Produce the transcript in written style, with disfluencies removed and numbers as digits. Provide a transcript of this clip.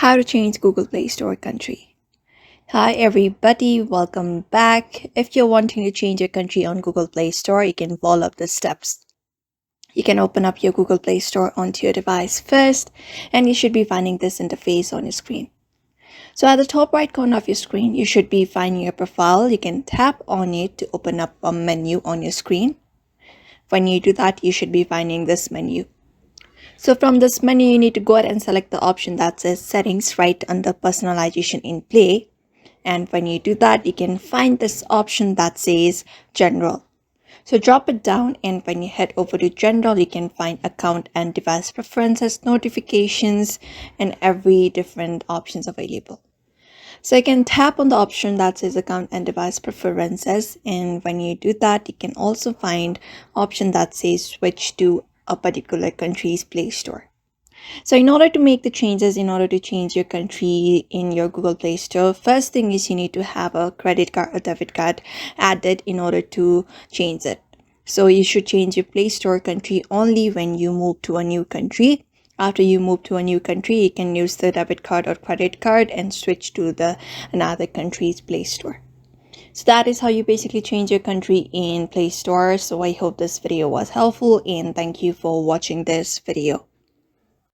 How to change Google Play Store country. Hi everybody, welcome back. If you're wanting to change your country on Google Play Store, you can follow up the steps. You can open up your Google Play Store onto your device first, and you should be finding this interface on your screen. So at the top right corner of your screen, you should be finding your profile. You can tap on it to open up a menu on your screen. When you do that, you should be finding this menu. So from this menu, you need to go ahead and select the option that says settings right under personalization in play. And when you do that, you can find this option that says general. So drop it down, and when you head over to general, you can find account and device preferences, notifications, and every different options available. So you can tap on the option that says account and device preferences, and when you do that, you can also find option that says switch to a particular country's Play Store. So in order to make the changes, in order to change your country in your Google Play Store, first thing is you need to have a credit card or debit card added in order to change it. So you should change your Play Store country only when you move to a new country. After you move to a new country, you can use the debit card or credit card and switch to another country's Play Store. So that is how you basically change your country in Play Store. So I hope this video was helpful, and thank you for watching this video.